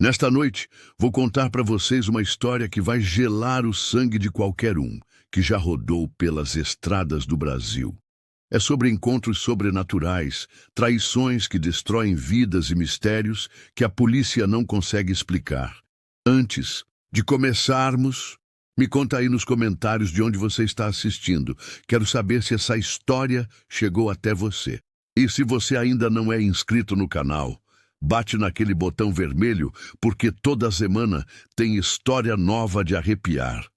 Nesta noite, vou contar para vocês uma história que vai gelar o sangue de qualquer um que já rodou pelas estradas do Brasil. É sobre encontros sobrenaturais, traições que destroem vidas e mistérios que a polícia não consegue explicar. Antes de começarmos, me conta aí nos comentários de onde você está assistindo. Quero saber se essa história chegou até você. E se você ainda não é inscrito no canal, bate naquele botão vermelho, porque toda semana tem história nova de arrepiar.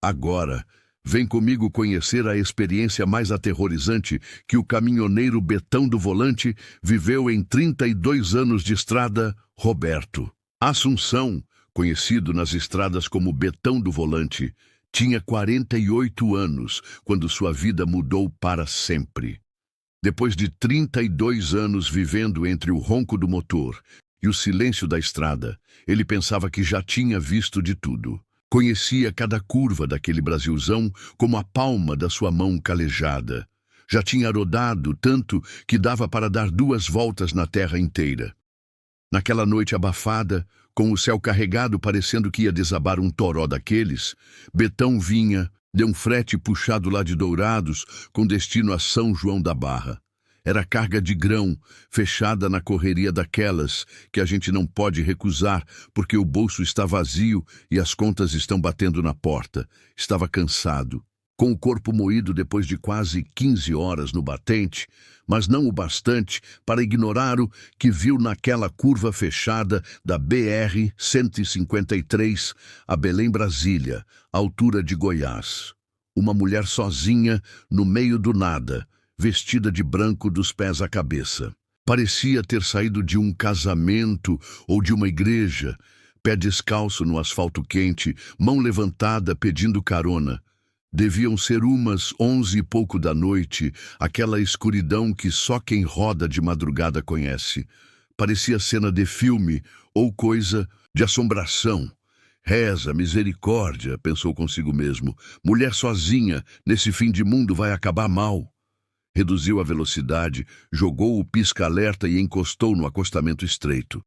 Agora, vem comigo conhecer a experiência mais aterrorizante que o caminhoneiro Betão do Volante viveu em 32 anos de estrada, Roberto. Assunção, conhecido nas estradas como Betão do Volante, tinha 48 anos quando sua vida mudou para sempre. Depois de 32 anos vivendo entre o ronco do motor e o silêncio da estrada, ele pensava que já tinha visto de tudo. Conhecia cada curva daquele Brasilzão como a palma da sua mão calejada. Já tinha rodado tanto que dava para dar 2 voltas na terra inteira. Naquela noite abafada, com o céu carregado parecendo que ia desabar um toró daqueles, Betão vinha de um frete puxado lá de Dourados com destino a São João da Barra. Era carga de grão, fechada na correria daquelas que a gente não pode recusar porque o bolso está vazio e as contas estão batendo na porta. Estava cansado, com o corpo moído depois de quase 15 horas no batente, mas não o bastante para ignorar o que viu naquela curva fechada da BR-153 a Belém-Brasília, altura de Goiás. Uma mulher sozinha no meio do nada, vestida de branco dos pés à cabeça. Parecia ter saído de um casamento ou de uma igreja, pé descalço no asfalto quente, mão levantada pedindo carona. Deviam ser umas 11 e pouco da noite, aquela escuridão que só quem roda de madrugada conhece. Parecia cena de filme ou coisa de assombração. Reza, misericórdia, pensou consigo mesmo. Mulher sozinha, nesse fim de mundo vai acabar mal. Reduziu a velocidade, jogou o pisca-alerta e encostou no acostamento estreito.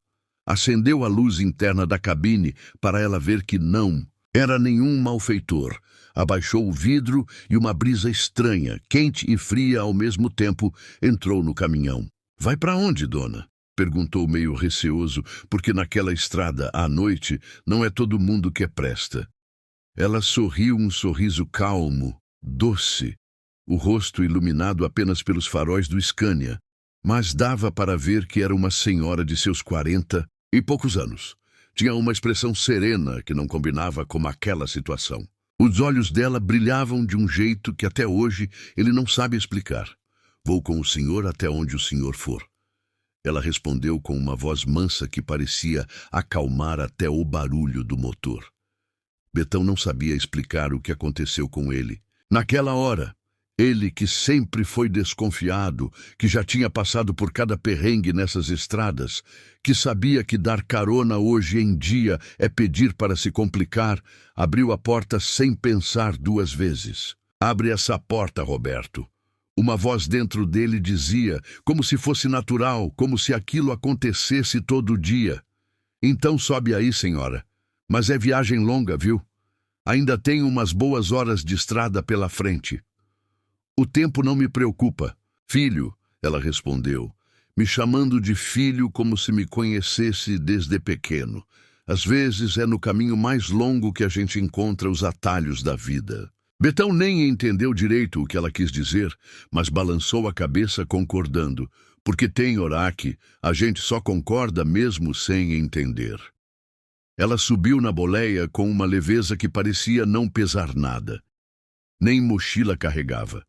Acendeu a luz interna da cabine para ela ver que não era nenhum malfeitor. Abaixou o vidro e uma brisa estranha, quente e fria ao mesmo tempo, entrou no caminhão. "Vai para onde, dona?" perguntou meio receoso, porque naquela estrada, à noite, não é todo mundo que presta. Ela sorriu um sorriso calmo, doce, o rosto iluminado apenas pelos faróis do Scania, mas dava para ver que era uma senhora de seus 40 e poucos anos. Tinha uma expressão serena que não combinava com aquela situação. Os olhos dela brilhavam de um jeito que até hoje ele não sabe explicar. "Vou com o senhor até onde o senhor for." Ela respondeu com uma voz mansa que parecia acalmar até o barulho do motor. Betão não sabia explicar o que aconteceu com ele. Naquela hora, ele que sempre foi desconfiado, que já tinha passado por cada perrengue nessas estradas, que sabia que dar carona hoje em dia é pedir para se complicar, abriu a porta sem pensar 2 vezes. "Abre essa porta, Roberto." Uma voz dentro dele dizia, como se fosse natural, como se aquilo acontecesse todo dia. "Então sobe aí, senhora. Mas é viagem longa, viu? Ainda tem umas boas horas de estrada pela frente." "O tempo não me preocupa, filho," ela respondeu, me chamando de filho como se me conhecesse desde pequeno. "Às vezes é no caminho mais longo que a gente encontra os atalhos da vida." Betão nem entendeu direito o que ela quis dizer, mas balançou a cabeça concordando, porque tem hora que a gente só concorda mesmo sem entender. Ela subiu na boleia com uma leveza que parecia não pesar nada. Nem mochila carregava.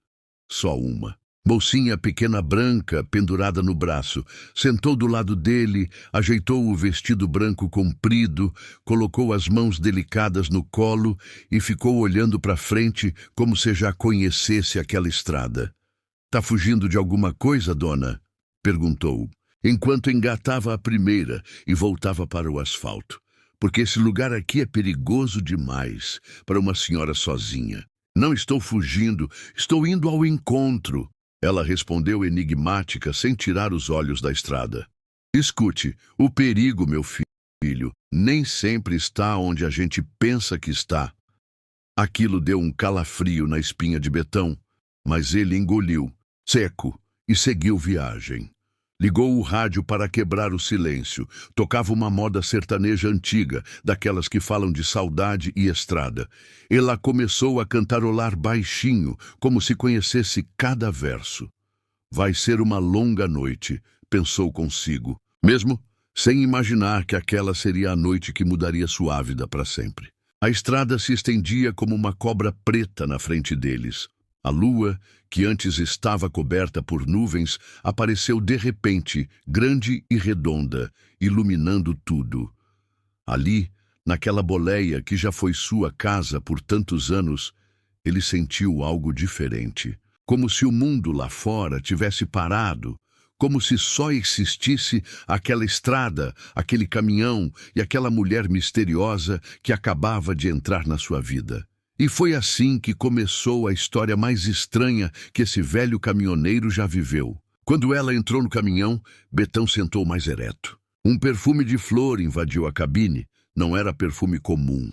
Só uma. Bolsinha pequena branca pendurada no braço. Sentou do lado dele, ajeitou o vestido branco comprido, colocou as mãos delicadas no colo e ficou olhando para frente como se já conhecesse aquela estrada. "Tá fugindo de alguma coisa, dona?" perguntou, enquanto engatava a primeira e voltava para o asfalto. "Porque esse lugar aqui é perigoso demais para uma senhora sozinha." "Não estou fugindo, estou indo ao encontro," ela respondeu enigmática sem tirar os olhos da estrada. "Escute, o perigo, meu filho, filho, nem sempre está onde a gente pensa que está. Aquilo deu um calafrio na espinha de Betão, mas ele engoliu, seco, e seguiu viagem. Ligou o rádio para quebrar o silêncio. Tocava uma moda sertaneja antiga, daquelas que falam de saudade e estrada. Ela começou a cantarolar baixinho, como se conhecesse cada verso. Vai ser uma longa noite, pensou consigo, mesmo sem imaginar que aquela seria a noite que mudaria sua vida para sempre. A estrada se estendia como uma cobra preta na frente deles. A lua, que antes estava coberta por nuvens, apareceu de repente, grande e redonda, iluminando tudo. Ali, naquela boleia que já foi sua casa por tantos anos, ele sentiu algo diferente. Como se o mundo lá fora tivesse parado, como se só existisse aquela estrada, aquele caminhão e aquela mulher misteriosa que acabava de entrar na sua vida. E foi assim que começou a história mais estranha que esse velho caminhoneiro já viveu. Quando ela entrou no caminhão, Betão sentou mais ereto. Um perfume de flor invadiu a cabine. Não era perfume comum.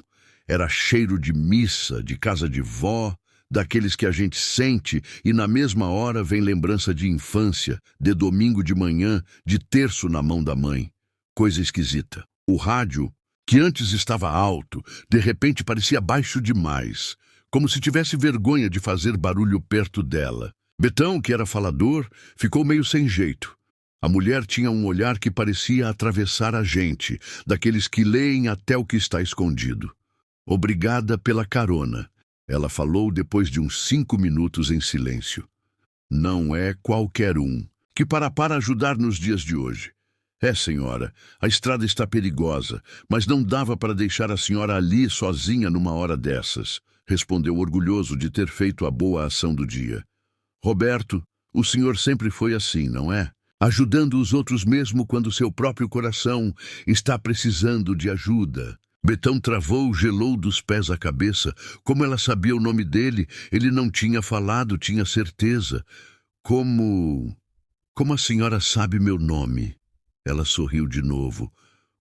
Era cheiro de missa, de casa de vó, daqueles que a gente sente e na mesma hora vem lembrança de infância, de domingo de manhã, de terço na mão da mãe. Coisa esquisita. O rádio, que antes estava alto, de repente parecia baixo demais, como se tivesse vergonha de fazer barulho perto dela. Betão, que era falador, ficou meio sem jeito. A mulher tinha um olhar que parecia atravessar a gente, daqueles que leem até o que está escondido. Obrigada pela carona, ela falou depois de uns 5 minutos em silêncio. Não é qualquer um que para ajudar nos dias de hoje. É, senhora, a estrada está perigosa, mas não dava para deixar a senhora ali sozinha numa hora dessas, respondeu orgulhoso de ter feito a boa ação do dia. Roberto, o senhor sempre foi assim, não é? Ajudando os outros mesmo quando seu próprio coração está precisando de ajuda. Betão travou, gelou dos pés à cabeça. Como ela sabia o nome dele, ele não tinha falado, tinha certeza. Como a senhora sabe meu nome? Ela sorriu de novo,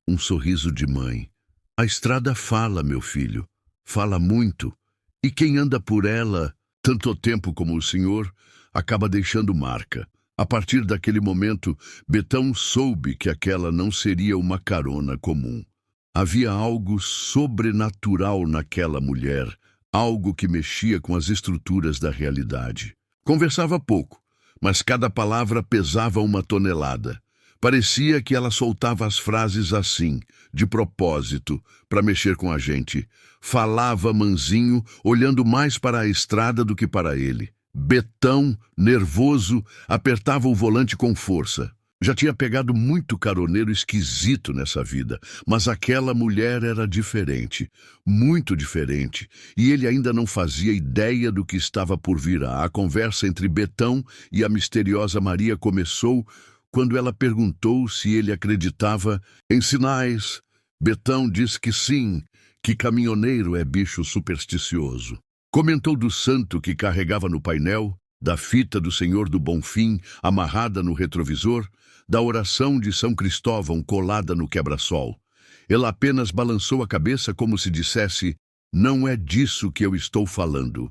um sorriso de mãe. A estrada fala, meu filho, fala muito, e quem anda por ela, tanto tempo como o senhor, acaba deixando marca. A partir daquele momento, Betão soube que aquela não seria uma carona comum. Havia algo sobrenatural naquela mulher, algo que mexia com as estruturas da realidade. Conversava pouco, mas cada palavra pesava 1 tonelada. Parecia que ela soltava as frases assim, de propósito, para mexer com a gente. Falava mansinho, olhando mais para a estrada do que para ele. Betão, nervoso, apertava o volante com força. Já tinha pegado muito caroneiro esquisito nessa vida, mas aquela mulher era diferente, muito diferente, e ele ainda não fazia ideia do que estava por vir. A conversa entre Betão e a misteriosa Maria começou quando ela perguntou se ele acreditava em sinais. Betão disse que sim, que caminhoneiro é bicho supersticioso. Comentou do santo que carregava no painel, da fita do Senhor do Bonfim amarrada no retrovisor, da oração de São Cristóvão colada no quebra-sol. Ela apenas balançou a cabeça como se dissesse: não é disso que eu estou falando.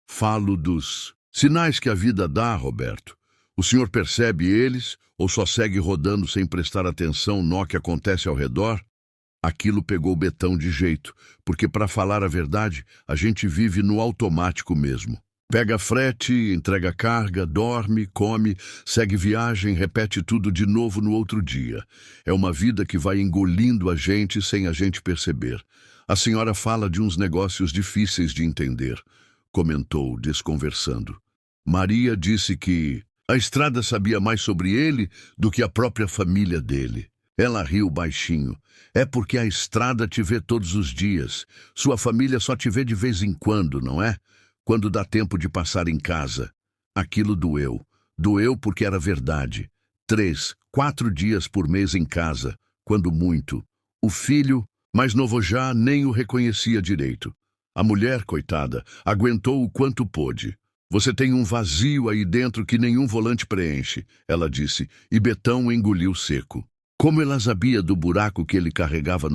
Falo dos sinais que a vida dá, Roberto. O senhor percebe eles ou só segue rodando sem prestar atenção no que acontece ao redor? Aquilo pegou Betão de jeito, porque, para falar a verdade, a gente vive no automático mesmo. Pega frete, entrega carga, dorme, come, segue viagem, repete tudo de novo no outro dia. É uma vida que vai engolindo a gente sem a gente perceber. A senhora fala de uns negócios difíceis de entender, comentou, desconversando. Maria disse que a estrada sabia mais sobre ele do que a própria família dele. Ela riu baixinho. É porque a estrada te vê todos os dias. Sua família só te vê de vez em quando, não é? Quando dá tempo de passar em casa. Aquilo doeu. Doeu porque era verdade. 3, 4 dias por mês em casa, quando muito. O filho, mais novo já, nem o reconhecia direito. A mulher, coitada, aguentou o quanto pôde. Você tem um vazio aí dentro que nenhum volante preenche, ela disse, e Betão engoliu seco. Como ela sabia do buraco que ele carregava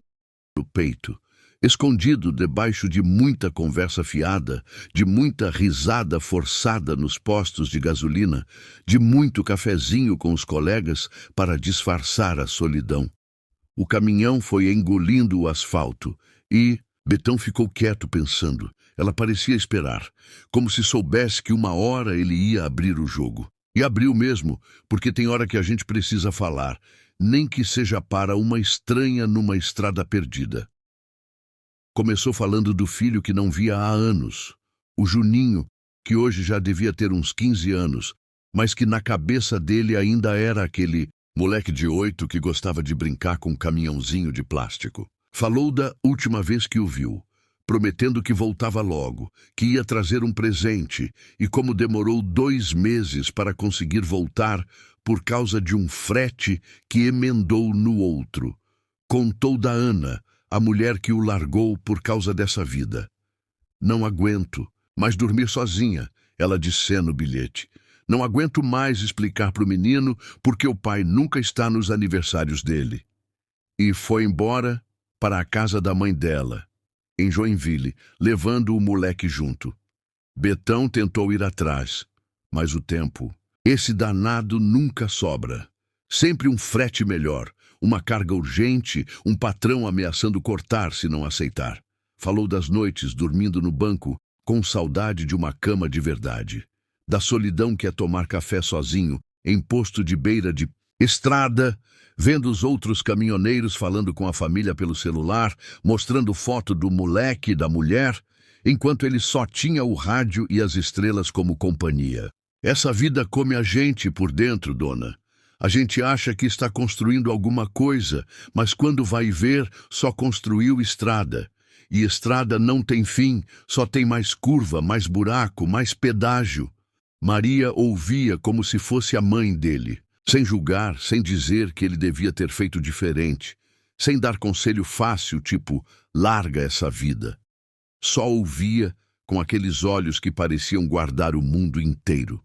no peito, escondido debaixo de muita conversa fiada, de muita risada forçada nos postos de gasolina, de muito cafezinho com os colegas para disfarçar a solidão. O caminhão foi engolindo o asfalto e Betão ficou quieto pensando. Ela parecia esperar, como se soubesse que uma hora ele ia abrir o jogo. E abriu mesmo, porque tem hora que a gente precisa falar, nem que seja para uma estranha numa estrada perdida. Começou falando do filho que não via há anos, o Juninho, que hoje já devia ter uns 15 anos, mas que na cabeça dele ainda era aquele moleque de 8 que gostava de brincar com um caminhãozinho de plástico. Falou da última vez que o viu, prometendo que voltava logo, que ia trazer um presente, e como demorou 2 meses para conseguir voltar por causa de um frete que emendou no outro. Contou da Ana, a mulher que o largou por causa dessa vida. Não aguento mais dormir sozinha, ela disse no bilhete. Não aguento mais explicar para o menino porque o pai nunca está nos aniversários dele. E foi embora para a casa da mãe dela, em Joinville, levando o moleque junto. Betão tentou ir atrás, mas o tempo, esse danado nunca sobra. Sempre um frete melhor, uma carga urgente, um patrão ameaçando cortar se não aceitar. Falou das noites dormindo no banco, com saudade de uma cama de verdade. Da solidão que é tomar café sozinho, em posto de beira de estrada, vendo os outros caminhoneiros falando com a família pelo celular, mostrando foto do moleque e da mulher, enquanto ele só tinha o rádio e as estrelas como companhia. Essa vida come a gente por dentro, dona. A gente acha que está construindo alguma coisa, mas quando vai ver, só construiu estrada. E estrada não tem fim, só tem mais curva, mais buraco, mais pedágio. Maria ouvia como se fosse a mãe dele, sem julgar, sem dizer que ele devia ter feito diferente, sem dar conselho fácil, tipo, larga essa vida. Só ouvia com aqueles olhos que pareciam guardar o mundo inteiro.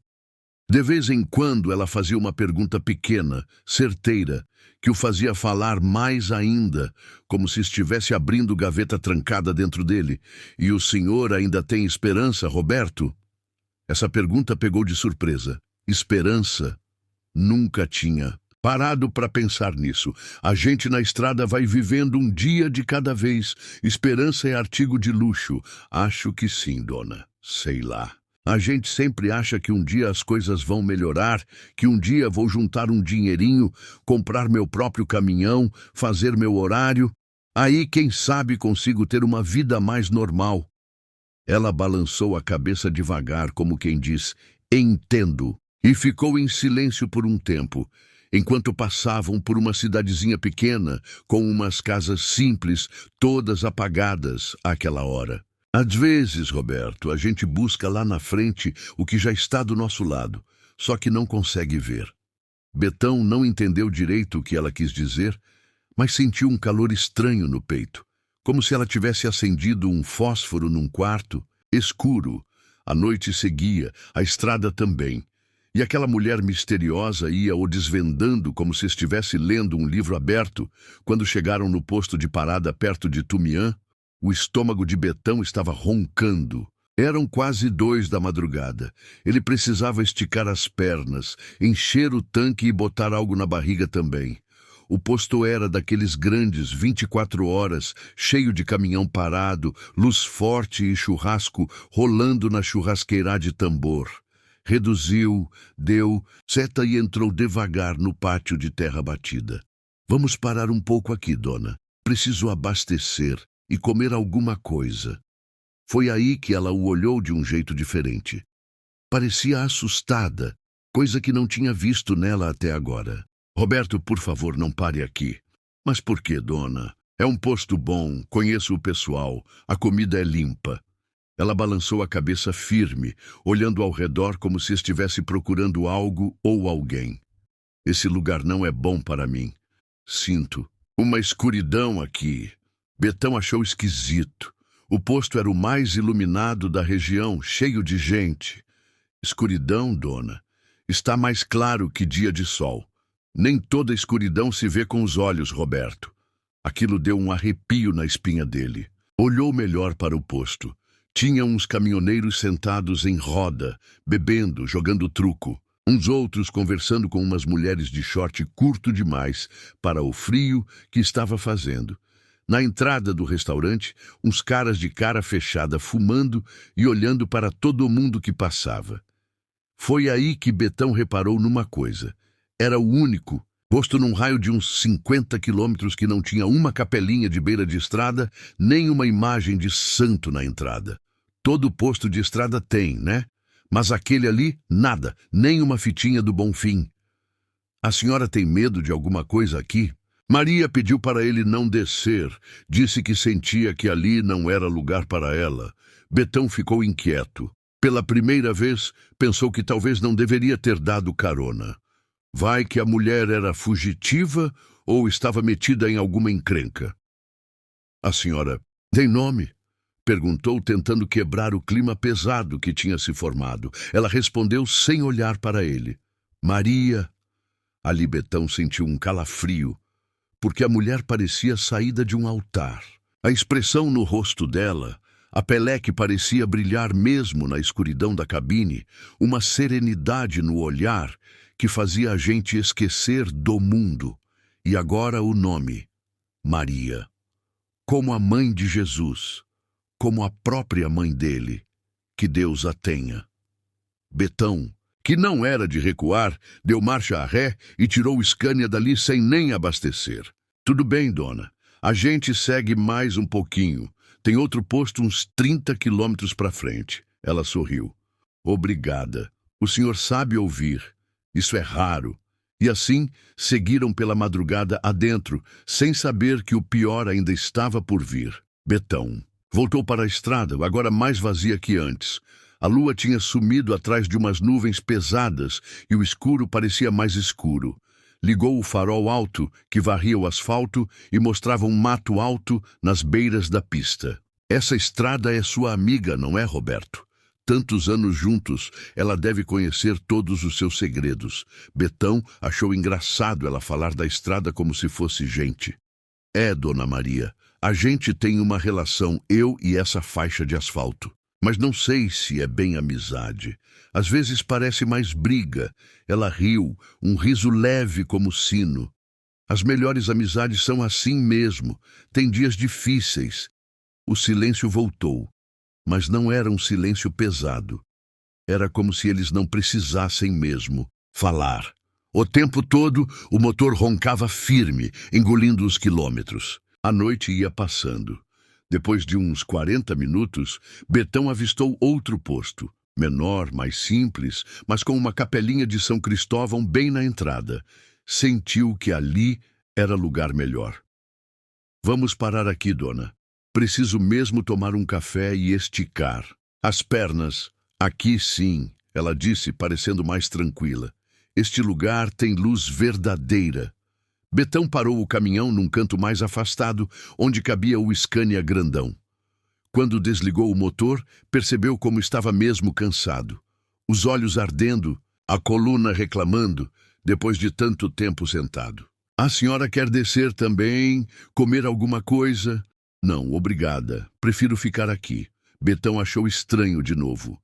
De vez em quando ela fazia uma pergunta pequena, certeira, que o fazia falar mais ainda, como se estivesse abrindo gaveta trancada dentro dele. E o senhor ainda tem esperança, Roberto? Essa pergunta pegou de surpresa. Esperança? Nunca tinha parado para pensar nisso. A gente na estrada vai vivendo um dia de cada vez. Esperança é artigo de luxo. Acho que sim, dona. Sei lá. A gente sempre acha que um dia as coisas vão melhorar, que um dia vou juntar um dinheirinho, comprar meu próprio caminhão, fazer meu horário. Aí, quem sabe, consigo ter uma vida mais normal. Ela balançou a cabeça devagar, como quem diz, entendo, e ficou em silêncio por um tempo, enquanto passavam por uma cidadezinha pequena, com umas casas simples, todas apagadas àquela hora. Às vezes, Roberto, a gente busca lá na frente o que já está do nosso lado, só que não consegue ver. Betão não entendeu direito o que ela quis dizer, mas sentiu um calor estranho no peito, como se ela tivesse acendido um fósforo num quarto escuro. A noite seguia, a estrada também, e aquela mulher misteriosa ia o desvendando como se estivesse lendo um livro aberto. Quando chegaram no posto de parada perto de Tumiã, o estômago de Betão estava roncando. Eram quase 2 da madrugada. Ele precisava esticar as pernas, encher o tanque e botar algo na barriga também. O posto era daqueles grandes, 24 horas, cheio de caminhão parado, luz forte e churrasco rolando na churrasqueira de tambor. Reduziu, deu seta e entrou devagar no pátio de terra batida. Vamos parar um pouco aqui, dona. Preciso abastecer e comer alguma coisa. Foi aí que ela o olhou de um jeito diferente. Parecia assustada, coisa que não tinha visto nela até agora. Roberto, por favor, não pare aqui. Mas por que, dona? É um posto bom, conheço o pessoal, a comida é limpa. Ela balançou a cabeça firme, olhando ao redor como se estivesse procurando algo ou alguém. Esse lugar não é bom para mim. Sinto uma escuridão aqui. Betão achou esquisito. O posto era o mais iluminado da região, cheio de gente. Escuridão, dona. Está mais claro que dia de sol. Nem toda escuridão se vê com os olhos, Roberto. Aquilo deu um arrepio na espinha dele. Olhou melhor para o posto. Tinha uns caminhoneiros sentados em roda, bebendo, jogando truco. Uns outros conversando com umas mulheres de short curto demais para o frio que estava fazendo. Na entrada do restaurante, uns caras de cara fechada fumando e olhando para todo mundo que passava. Foi aí que Betão reparou numa coisa. Era o único, posto num raio de uns 50 quilômetros, que não tinha uma capelinha de beira de estrada, nem uma imagem de santo na entrada. Todo posto de estrada tem, né? Mas aquele ali, nada, nem uma fitinha do Bonfim. A senhora tem medo de alguma coisa aqui? Maria pediu para ele não descer, disse que sentia que ali não era lugar para ela. Betão ficou inquieto. Pela primeira vez, pensou que talvez não deveria ter dado carona. Vai que a mulher era fugitiva ou estava metida em alguma encrenca. A senhora tem nome? Perguntou, tentando quebrar o clima pesado que tinha se formado. Ela respondeu sem olhar para ele. Maria. Ali Betão sentiu um calafrio, porque a mulher parecia saída de um altar. A expressão no rosto dela, a pele que parecia brilhar mesmo na escuridão da cabine, uma serenidade no olhar que fazia a gente esquecer do mundo. E agora o nome, Maria. Como a mãe de Jesus, como a própria mãe dele, que Deus a tenha. Betão, que não era de recuar, deu marcha a ré e tirou o Scania dali sem nem abastecer. Tudo bem, dona. A gente segue mais um pouquinho. Tem outro posto uns 30 quilômetros para frente. Ela sorriu. Obrigada. O senhor sabe ouvir. Isso é raro. E assim, seguiram pela madrugada adentro, sem saber que o pior ainda estava por vir. Betão voltou para a estrada, agora mais vazia que antes. A lua tinha sumido atrás de umas nuvens pesadas e o escuro parecia mais escuro. Ligou o farol alto, que varria o asfalto e mostrava um mato alto nas beiras da pista. Essa estrada é sua amiga, não é, Roberto? Tantos anos juntos, ela deve conhecer todos os seus segredos. Betão achou engraçado ela falar da estrada como se fosse gente. É, dona Maria, a gente tem uma relação, eu e essa faixa de asfalto. Mas não sei se é bem amizade. Às vezes parece mais briga. Ela riu, um riso leve como sino. As melhores amizades são assim mesmo. Tem dias difíceis. O silêncio voltou. Mas não era um silêncio pesado. Era como se eles não precisassem mesmo falar. O tempo todo, o motor roncava firme, engolindo os quilômetros. A noite ia passando. Depois de uns 40 minutos, Betão avistou outro posto. Menor, mais simples, mas com uma capelinha de São Cristóvão bem na entrada. Sentiu que ali era lugar melhor. Vamos parar aqui, dona. Preciso mesmo tomar um café e esticar as pernas. Aqui sim, ela disse, parecendo mais tranquila. Este lugar tem luz verdadeira. Betão parou o caminhão num canto mais afastado, onde cabia o Scania grandão. Quando desligou o motor, percebeu como estava mesmo cansado. Os olhos ardendo, a coluna reclamando, depois de tanto tempo sentado. A senhora quer descer também? Comer alguma coisa? Não, obrigada. Prefiro ficar aqui. Betão achou estranho de novo.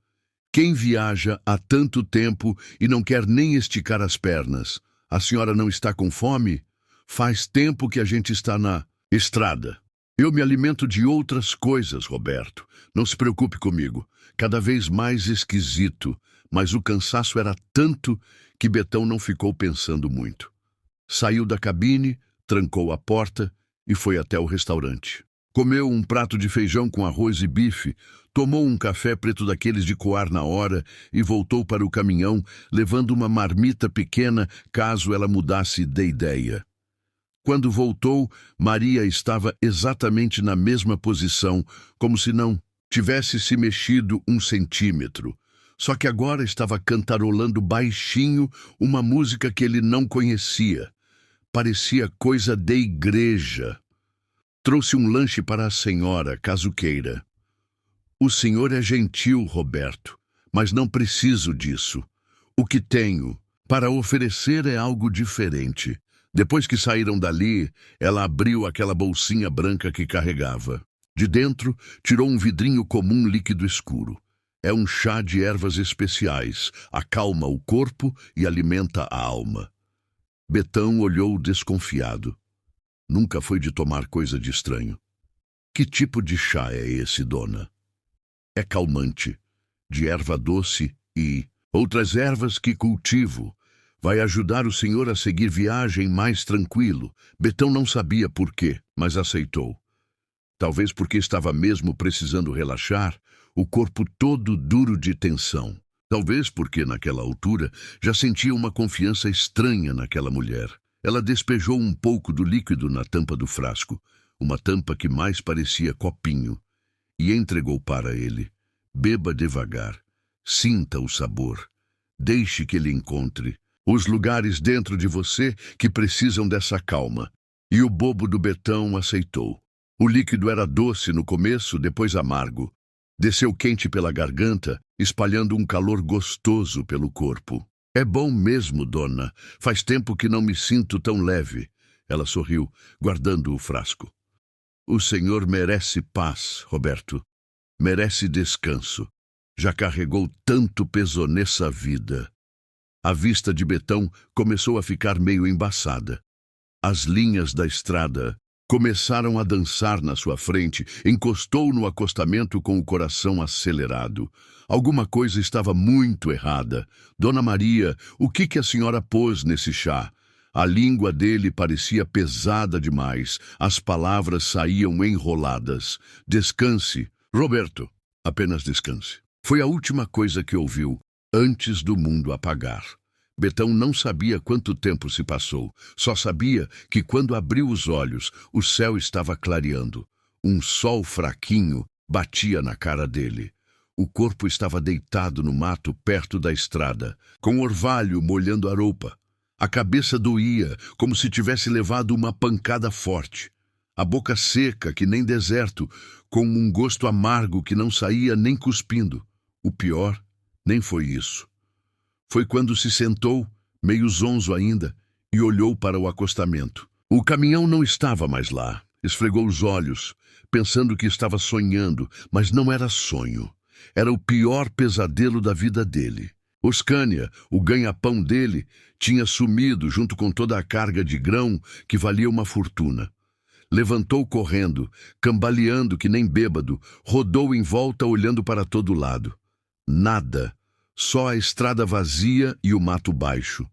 Quem viaja há tanto tempo e não quer nem esticar as pernas? A senhora não está com fome? Faz tempo que a gente está na estrada. Eu me alimento de outras coisas, Roberto. Não se preocupe comigo. Cada vez mais esquisito, mas o cansaço era tanto que Betão não ficou pensando muito. Saiu da cabine, trancou a porta e foi até o restaurante. Comeu um prato de feijão com arroz e bife, tomou um café preto daqueles de coar na hora e voltou para o caminhão, levando uma marmita pequena caso ela mudasse de ideia. Quando voltou, Maria estava exatamente na mesma posição, como se não tivesse se mexido um centímetro. Só que agora estava cantarolando baixinho uma música que ele não conhecia. Parecia coisa de igreja. Trouxe um lanche para a senhora, caso queira. O senhor é gentil, Roberto, mas não preciso disso. O que tenho Para oferecer é algo diferente. Depois que saíram dali, ela abriu aquela bolsinha branca que carregava. De dentro, tirou um vidrinho comum líquido escuro. É um chá de ervas especiais, acalma o corpo e alimenta a alma. Betão olhou desconfiado. Nunca foi de tomar coisa de estranho. Que tipo de chá é esse, dona? É calmante, de erva doce e outras ervas que cultivo. Vai ajudar o senhor a seguir viagem mais tranquilo. Betão não sabia por quê, mas aceitou. Talvez porque estava mesmo precisando relaxar, o corpo todo duro de tensão. Talvez porque, naquela altura, já sentia uma confiança estranha naquela mulher. Ela despejou um pouco do líquido na tampa do frasco, uma tampa que mais parecia copinho, e entregou para ele. Beba devagar. Sinta o sabor. Deixe que ele encontre os lugares dentro de você que precisam dessa calma. E o bobo do Betão aceitou. O líquido era doce no começo, depois amargo. Desceu quente pela garganta, espalhando um calor gostoso pelo corpo. É bom mesmo, dona. Faz tempo que não me sinto tão leve. Ela sorriu, guardando o frasco. O senhor merece paz, Roberto. Merece descanso. Já carregou tanto peso nessa vida. A vista de Betão começou a ficar meio embaçada. As linhas da estrada começaram a dançar na sua frente, encostou no acostamento com o coração acelerado. Alguma coisa estava muito errada. Dona Maria, o que a senhora pôs nesse chá? A língua dele parecia pesada demais. As palavras saíam enroladas. Descanse, Roberto. Apenas descanse. Foi a última coisa que ouviu, antes do mundo apagar. Betão não sabia quanto tempo se passou. Só sabia que quando abriu os olhos, o céu estava clareando. Um sol fraquinho batia na cara dele. O corpo estava deitado no mato perto da estrada, com orvalho molhando a roupa. A cabeça doía, como se tivesse levado uma pancada forte. A boca seca, que nem deserto, com um gosto amargo que não saía nem cuspindo. O pior nem foi isso. Foi quando se sentou, meio zonzo ainda, e olhou para o acostamento. O caminhão não estava mais lá. Esfregou os olhos, pensando que estava sonhando, mas não era sonho. Era o pior pesadelo da vida dele. O Scania, o ganha-pão dele, tinha sumido junto com toda a carga de grão que valia uma fortuna. Levantou correndo, cambaleando que nem bêbado, rodou em volta olhando para todo lado. Nada. Só a estrada vazia e o mato baixo.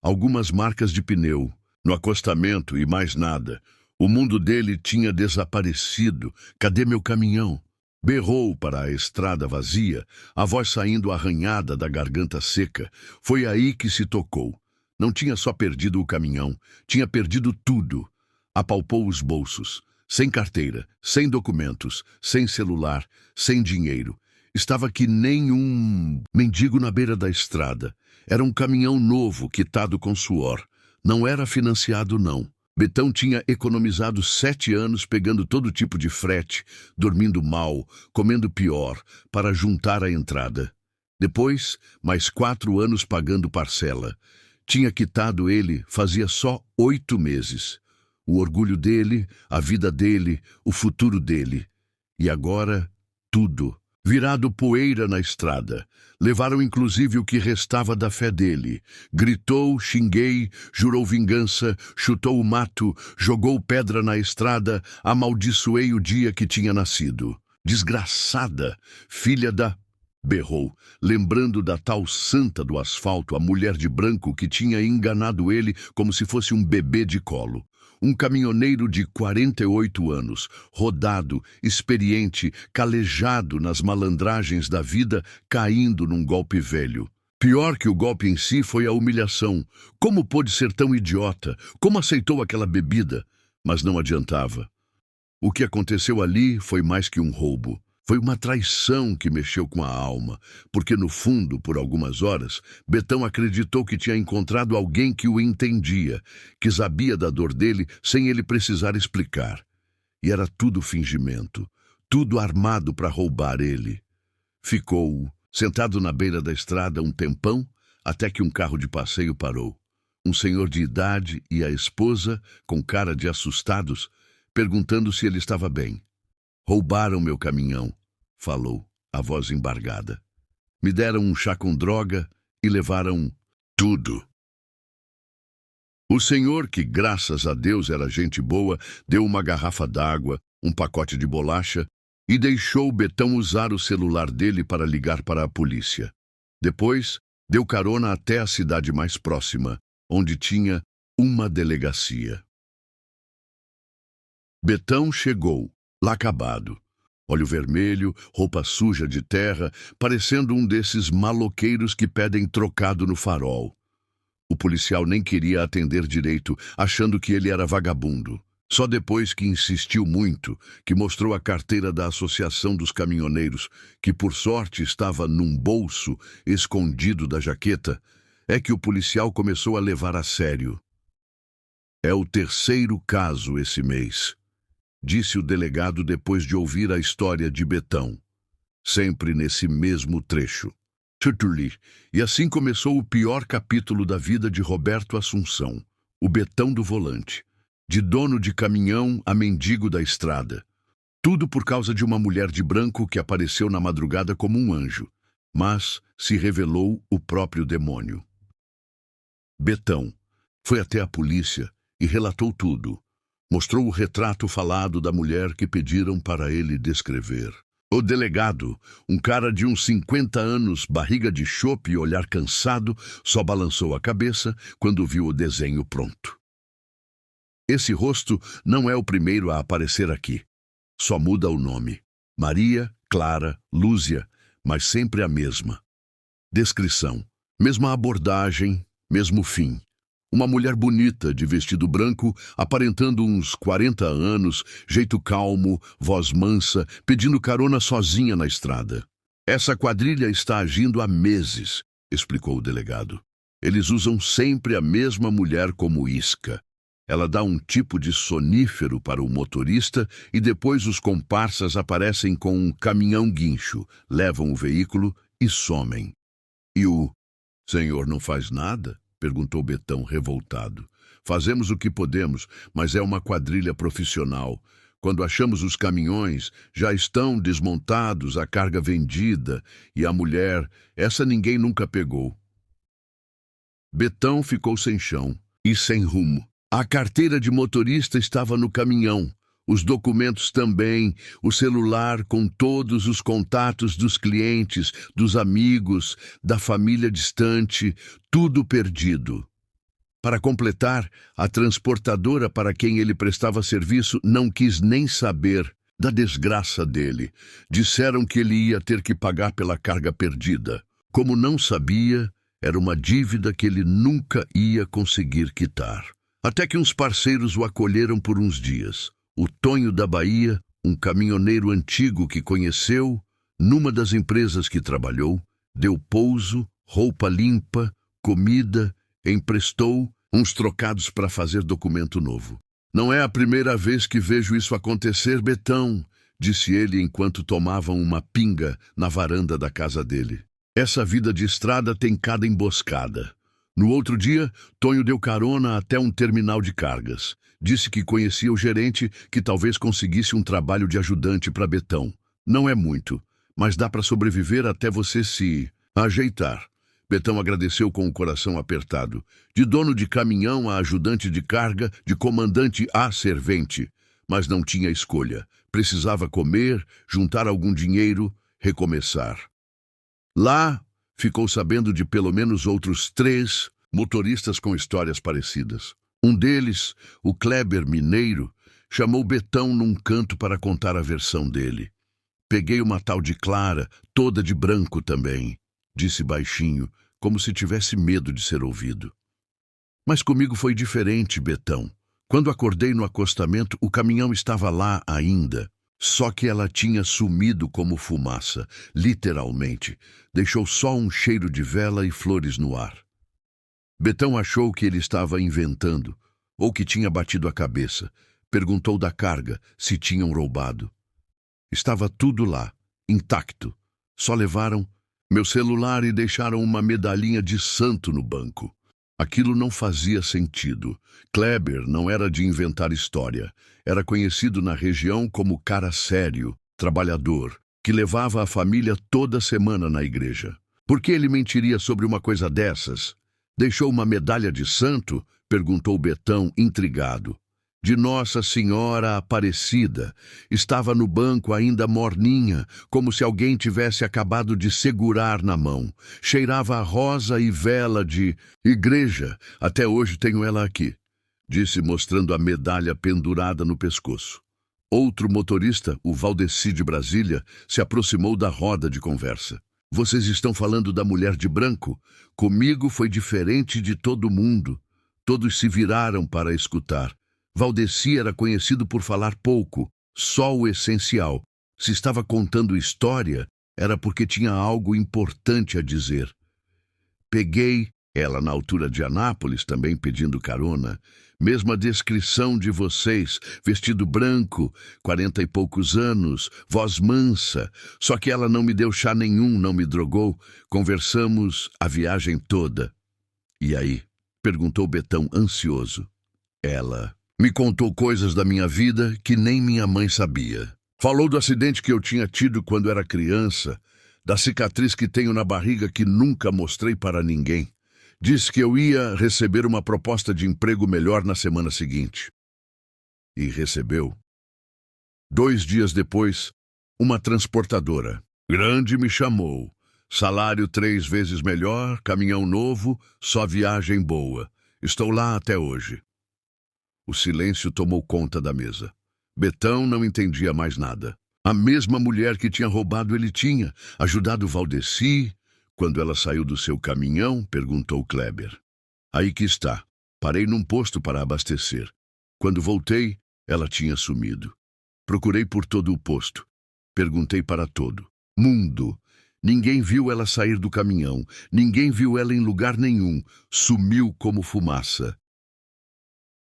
Algumas marcas de pneu, no acostamento e mais nada. O mundo dele tinha desaparecido. Cadê meu caminhão? Berrou para a estrada vazia, a voz saindo arranhada da garganta seca. Foi aí que se tocou. Não tinha só perdido o caminhão, tinha perdido tudo. Apalpou os bolsos. Sem carteira, sem documentos, sem celular, sem dinheiro. Estava que nem um mendigo na beira da estrada. Era um caminhão novo, quitado com suor. Não era financiado, não. Betão tinha economizado 7 anos pegando todo tipo de frete, dormindo mal, comendo pior, para juntar a entrada. Depois, mais 4 anos pagando parcela. Tinha quitado ele fazia só 8 meses. O orgulho dele, a vida dele, o futuro dele. E agora, tudo. Virado poeira na estrada. Levaram inclusive o que restava da fé dele. Gritou, xinguei, jurou vingança, chutou o mato, jogou pedra na estrada, amaldiçoei o dia que tinha nascido. Desgraçada, filha da... Berrou, lembrando da tal santa do asfalto, a mulher de branco que tinha enganado ele como se fosse um bebê de colo. Um caminhoneiro de 48 anos, rodado, experiente, calejado nas malandragens da vida, caindo num golpe velho. Pior que o golpe em si foi a humilhação. Como pôde ser tão idiota? Como aceitou aquela bebida? Mas não adiantava. O que aconteceu ali foi mais que um roubo. Foi uma traição que mexeu com a alma, porque no fundo, por algumas horas, Betão acreditou que tinha encontrado alguém que o entendia, que sabia da dor dele sem ele precisar explicar. E era tudo fingimento, tudo armado para roubar ele. Ficou sentado na beira da estrada um tempão, até que um carro de passeio parou. Um senhor de idade e a esposa, com cara de assustados, perguntando se ele estava bem. "Roubaram meu caminhão", falou, a voz embargada. "Me deram um chá com droga e levaram tudo." O senhor, que graças a Deus era gente boa, deu uma garrafa d'água, um pacote de bolacha e deixou Betão usar o celular dele para ligar para a polícia. Depois, deu carona até a cidade mais próxima, onde tinha uma delegacia. Betão chegou, lá acabado. Olho vermelho, roupa suja de terra, parecendo um desses maloqueiros que pedem trocado no farol. O policial nem queria atender direito, achando que ele era vagabundo. Só depois que insistiu muito, que mostrou a carteira da Associação dos Caminhoneiros, que por sorte estava num bolso escondido da jaqueta, é que o policial começou a levar a sério. "É o terceiro caso esse mês", disse o delegado depois de ouvir a história de Betão. Sempre nesse mesmo trecho. E assim começou o pior capítulo da vida de Roberto Assunção, o Betão do volante. De dono de caminhão a mendigo da estrada. Tudo por causa de uma mulher de branco que apareceu na madrugada como um anjo, mas se revelou o próprio demônio. Betão foi até a polícia e relatou tudo. Mostrou o retrato falado da mulher que pediram para ele descrever. O delegado, um cara de uns 50 anos, barriga de chope e olhar cansado, só balançou a cabeça quando viu o desenho pronto. "Esse rosto não é o primeiro a aparecer aqui. Só muda o nome. Maria, Clara, Lúcia, mas sempre a mesma. Descrição, mesma abordagem, mesmo fim. Uma mulher bonita, de vestido branco, aparentando uns 40 anos, jeito calmo, voz mansa, pedindo carona sozinha na estrada. Essa quadrilha está agindo há meses", explicou o delegado. "Eles usam sempre a mesma mulher como isca. Ela dá um tipo de sonífero para o motorista e depois os comparsas aparecem com um caminhão-guincho, levam o veículo e somem." "E o senhor não faz nada?" perguntou Betão, revoltado. "Fazemos o que podemos, mas é uma quadrilha profissional. Quando achamos os caminhões, já estão desmontados, a carga vendida, e a mulher, essa ninguém nunca pegou." Betão ficou sem chão e sem rumo. A carteira de motorista estava no caminhão, os documentos também, o celular com todos os contatos dos clientes, dos amigos, da família distante, tudo perdido. Para completar, a transportadora para quem ele prestava serviço não quis nem saber da desgraça dele. Disseram que ele ia ter que pagar pela carga perdida. Como não sabia, era uma dívida que ele nunca ia conseguir quitar. Até que uns parceiros o acolheram por uns dias. O Tonho da Bahia, um caminhoneiro antigo que conheceu, numa das empresas que trabalhou, deu pouso, roupa limpa, comida, emprestou uns trocados para fazer documento novo. "Não é a primeira vez que vejo isso acontecer, Betão", disse ele enquanto tomavam uma pinga na varanda da casa dele. "Essa vida de estrada tem cada emboscada." No outro dia, Tonho deu carona até um terminal de cargas. Disse que conhecia o gerente, que talvez conseguisse um trabalho de ajudante para Betão. "Não é muito, mas dá para sobreviver até você se ajeitar." Betão agradeceu com o coração apertado. De dono de caminhão a ajudante de carga, de comandante a servente. Mas não tinha escolha. Precisava comer, juntar algum dinheiro, recomeçar. Lá, ficou sabendo de pelo menos outros 3 motoristas com histórias parecidas. Um deles, o Kleber Mineiro, chamou Betão num canto para contar a versão dele. "Peguei uma tal de Clara, toda de branco também", disse baixinho, como se tivesse medo de ser ouvido. "Mas comigo foi diferente, Betão. Quando acordei no acostamento, o caminhão estava lá ainda. Só que ela tinha sumido como fumaça, literalmente. Deixou só um cheiro de vela e flores no ar." Betão achou que ele estava inventando, ou que tinha batido a cabeça. Perguntou da carga, se tinham roubado. Estava tudo lá, intacto. Só levaram meu celular e deixaram uma medalhinha de santo no banco. Aquilo não fazia sentido. Kleber não era de inventar história. Era conhecido na região como cara sério, trabalhador, que levava a família toda semana na igreja. Por que ele mentiria sobre uma coisa dessas? Deixou uma medalha de santo? Perguntou Betão, intrigado. De Nossa Senhora Aparecida. Estava no banco ainda morninha, como se alguém tivesse acabado de segurar na mão. Cheirava a rosa e vela de igreja. Até hoje tenho ela aqui, disse mostrando a medalha pendurada no pescoço. Outro motorista, o Valdeci de Brasília, se aproximou da roda de conversa. Vocês estão falando da mulher de branco? Comigo foi diferente de todo mundo. Todos se viraram para escutar. Valdeci era conhecido por falar pouco, só o essencial. Se estava contando história, era porque tinha algo importante a dizer. Peguei ela na altura de Anápolis, também pedindo carona. Mesma descrição de vocês, vestido branco, 40 e poucos anos, voz mansa. Só que ela não me deu chá nenhum, não me drogou. Conversamos a viagem toda. E aí? Perguntou Betão, ansioso. Ela me contou coisas da minha vida que nem minha mãe sabia. Falou do acidente que eu tinha tido quando era criança, da cicatriz que tenho na barriga que nunca mostrei para ninguém. Disse que eu ia receber uma proposta de emprego melhor na semana seguinte. E recebeu. 2 dias depois, uma transportadora grande me chamou. Salário 3 vezes melhor, caminhão novo, só viagem boa. Estou lá até hoje. O silêncio tomou conta da mesa. Betão não entendia mais nada. A mesma mulher que tinha roubado ele tinha ajudado Valdeci. Quando ela saiu do seu caminhão, perguntou Kleber. Aí que está. Parei num posto para abastecer. Quando voltei, ela tinha sumido. Procurei por todo o posto. Perguntei para todo mundo. Ninguém viu ela sair do caminhão. Ninguém viu ela em lugar nenhum. Sumiu como fumaça.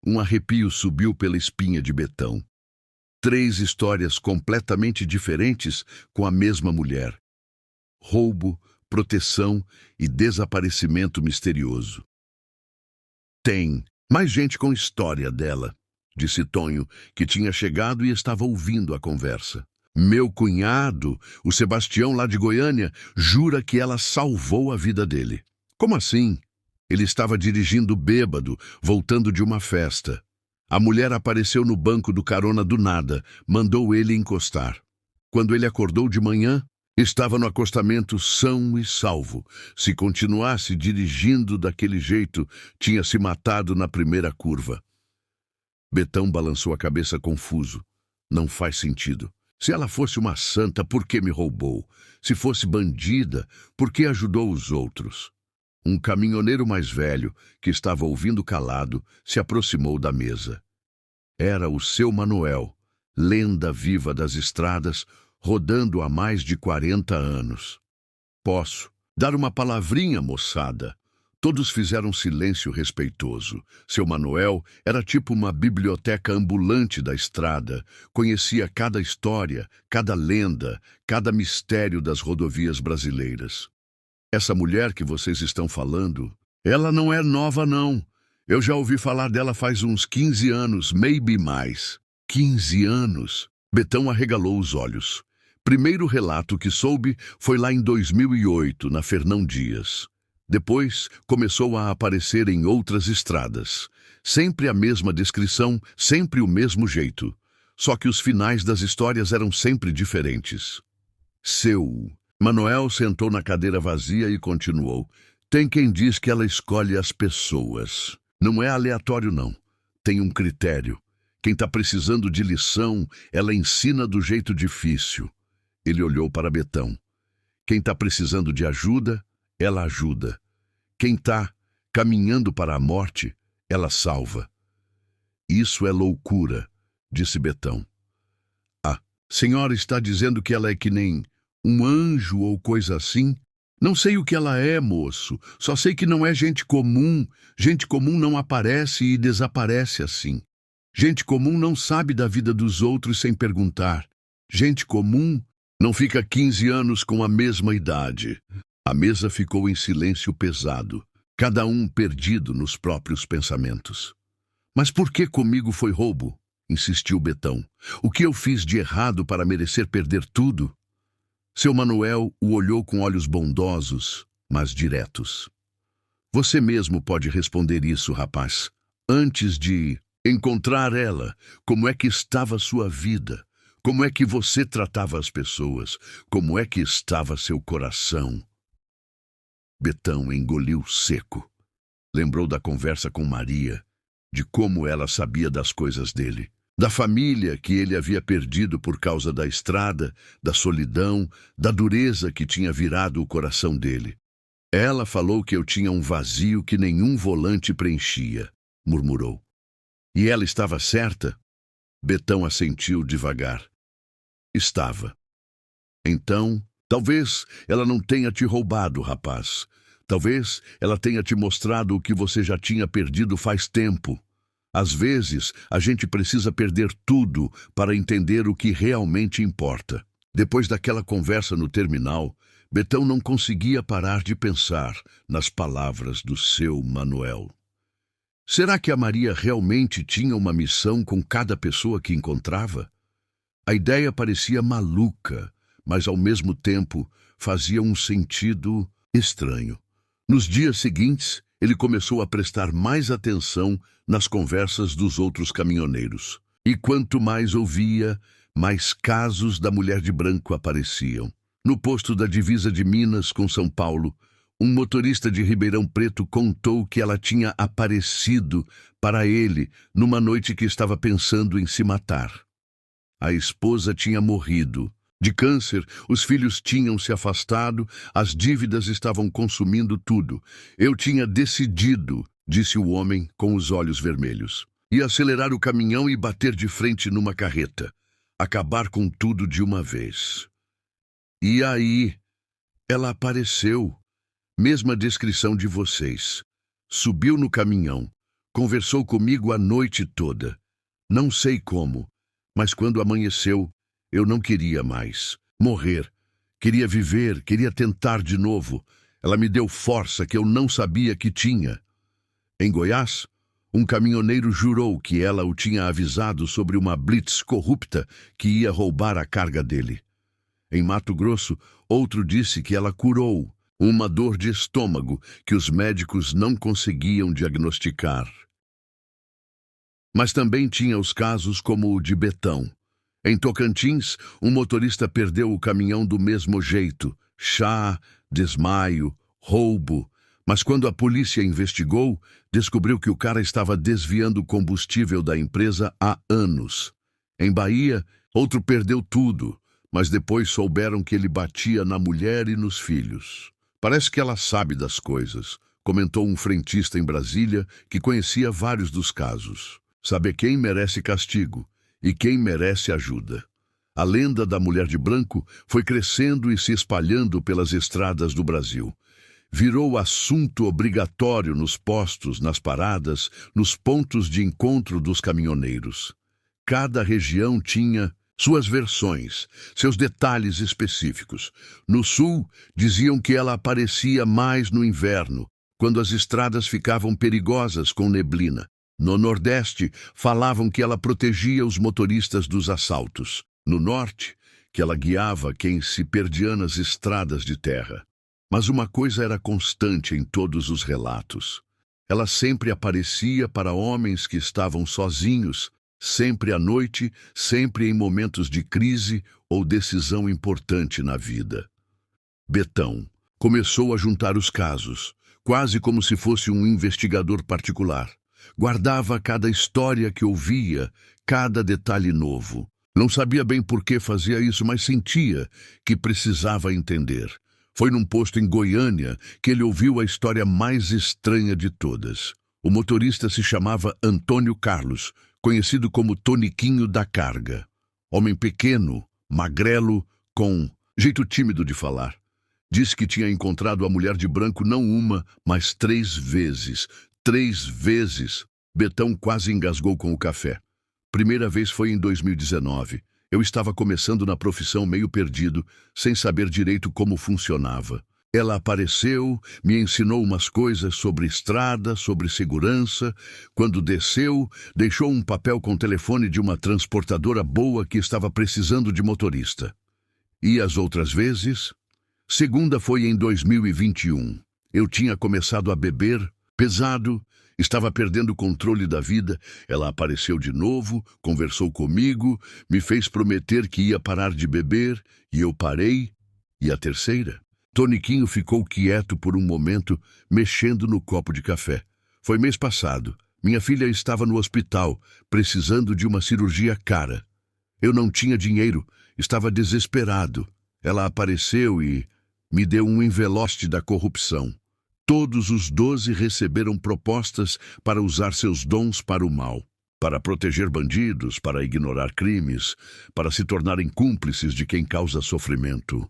Um arrepio subiu pela espinha de Betão. 3 histórias completamente diferentes com a mesma mulher. Roubo, proteção e desaparecimento misterioso. Tem mais gente com história dela, disse Tonho, que tinha chegado e estava ouvindo a conversa. Meu cunhado, o Sebastião lá de Goiânia, jura que ela salvou a vida dele. Como assim? Ele estava dirigindo bêbado, voltando de uma festa. A mulher apareceu no banco do carona do nada, mandou ele encostar. Quando ele acordou de manhã, estava no acostamento são e salvo. Se continuasse dirigindo daquele jeito, tinha se matado na primeira curva. Betão balançou a cabeça confuso. Não faz sentido. Se ela fosse uma santa, por que me roubou? Se fosse bandida, por que ajudou os outros? Um caminhoneiro mais velho, que estava ouvindo calado, se aproximou da mesa. Era o seu Manuel, lenda viva das estradas, rodando há mais de 40 anos. Posso dar uma palavrinha, moçada? Todos fizeram silêncio respeitoso. Seu Manuel era tipo uma biblioteca ambulante da estrada. Conhecia cada história, cada lenda, cada mistério das rodovias brasileiras. Essa mulher que vocês estão falando, ela não é nova, não. Eu já ouvi falar dela faz uns 15 anos, maybe mais. 15 anos? Betão arregalou os olhos. Primeiro relato que soube foi lá em 2008, na Fernão Dias. Depois, começou a aparecer em outras estradas. Sempre a mesma descrição, sempre o mesmo jeito. Só que os finais das histórias eram sempre diferentes. Manuel sentou na cadeira vazia e continuou. Tem quem diz que ela escolhe as pessoas. Não é aleatório, não. Tem um critério. Quem está precisando de lição, ela ensina do jeito difícil. Ele olhou para Betão. Quem está precisando de ajuda, ela ajuda. Quem está caminhando para a morte, ela salva. Isso é loucura, disse Betão. A senhora está dizendo que ela é que nem um anjo ou coisa assim? Não sei o que ela é, moço. Só sei que não é gente comum. Gente comum não aparece e desaparece assim. Gente comum não sabe da vida dos outros sem perguntar. Gente comum Não fica 15 anos com a mesma idade. A mesa ficou em silêncio pesado, cada um perdido nos próprios pensamentos. Mas por que comigo foi roubo? Insistiu Betão. O que eu fiz de errado para merecer perder tudo? Seu Manuel o olhou com olhos bondosos, mas diretos. Você mesmo pode responder isso, rapaz. Antes de encontrar ela, como é que estava sua vida? Como é que você tratava as pessoas? Como é que estava seu coração? Betão engoliu seco. Lembrou da conversa com Maria, de como ela sabia das coisas dele, da família que ele havia perdido por causa da estrada, da solidão, da dureza que tinha virado o coração dele. Ela falou que eu tinha um vazio que nenhum volante preenchia, murmurou. E ela estava certa? Betão assentiu devagar. Estava. Então, talvez ela não tenha te roubado, rapaz. Talvez ela tenha te mostrado o que você já tinha perdido faz tempo. Às vezes, a gente precisa perder tudo para entender o que realmente importa. Depois daquela conversa no terminal, Betão não conseguia parar de pensar nas palavras do seu Manuel. Será que a Maria realmente tinha uma missão com cada pessoa que encontrava? A ideia parecia maluca, mas ao mesmo tempo fazia um sentido estranho. Nos dias seguintes, ele começou a prestar mais atenção nas conversas dos outros caminhoneiros. E quanto mais ouvia, mais casos da mulher de branco apareciam. No posto da divisa de Minas com São Paulo, um motorista de Ribeirão Preto contou que ela tinha aparecido para ele numa noite que estava pensando em se matar. A esposa tinha morrido. De câncer, os filhos tinham se afastado, as dívidas estavam consumindo tudo. Eu tinha decidido, disse o homem com os olhos vermelhos. Ia acelerar o caminhão e bater de frente numa carreta. Acabar com tudo de uma vez. E aí, ela apareceu. Mesma descrição de vocês. Subiu no caminhão. Conversou comigo a noite toda. Não sei como. Mas quando amanheceu, eu não queria mais morrer. Queria viver, queria tentar de novo. Ela me deu força que eu não sabia que tinha. Em Goiás, um caminhoneiro jurou que ela o tinha avisado sobre uma blitz corrupta que ia roubar a carga dele. Em Mato Grosso, outro disse que ela curou uma dor de estômago que os médicos não conseguiam diagnosticar. Mas também tinha os casos como o de Betão. Em Tocantins, um motorista perdeu o caminhão do mesmo jeito. Chá, desmaio, roubo. Mas quando a polícia investigou, descobriu que o cara estava desviando o combustível da empresa há anos. Em Bahia, outro perdeu tudo, mas depois souberam que ele batia na mulher e nos filhos. Parece que ela sabe das coisas, comentou um frentista em Brasília que conhecia vários dos casos. Sabe quem merece castigo e quem merece ajuda. A lenda da mulher de branco foi crescendo e se espalhando pelas estradas do Brasil. Virou assunto obrigatório nos postos, nas paradas, nos pontos de encontro dos caminhoneiros. Cada região tinha suas versões, seus detalhes específicos. No sul, diziam que ela aparecia mais no inverno, quando as estradas ficavam perigosas com neblina. No Nordeste, falavam que ela protegia os motoristas dos assaltos. No Norte, que ela guiava quem se perdia nas estradas de terra. Mas uma coisa era constante em todos os relatos. Ela sempre aparecia para homens que estavam sozinhos, sempre à noite, sempre em momentos de crise ou decisão importante na vida. Betão começou a juntar os casos, quase como se fosse um investigador particular. Guardava cada história que ouvia, cada detalhe novo. Não sabia bem por que fazia isso, mas sentia que precisava entender. Foi num posto em Goiânia que ele ouviu a história mais estranha de todas. O motorista se chamava Antônio Carlos, conhecido como Toniquinho da Carga. Homem pequeno, magrelo, com jeito tímido de falar. Disse que tinha encontrado a mulher de branco não uma, mas 3 vezes. 3 vezes. Betão quase engasgou com o café. Primeira vez foi em 2019. Eu estava começando na profissão meio perdido, sem saber direito como funcionava. Ela apareceu, me ensinou umas coisas sobre estrada, sobre segurança. Quando desceu, deixou um papel com o telefone de uma transportadora boa que estava precisando de motorista. E as outras vezes? Segunda foi em 2021. Eu tinha começado a beber, pesado, estava perdendo o controle da vida. Ela apareceu de novo, conversou comigo, me fez prometer que ia parar de beber, e eu parei. E a terceira? Toniquinho ficou quieto por um momento, mexendo no copo de café. Foi mês passado. Minha filha estava no hospital, precisando de uma cirurgia cara. Eu não tinha dinheiro, estava desesperado. Ela apareceu e me deu um envelope da corrupção. Todos os 12 receberam propostas para usar seus dons para o mal, para proteger bandidos, para ignorar crimes, para se tornarem cúmplices de quem causa sofrimento.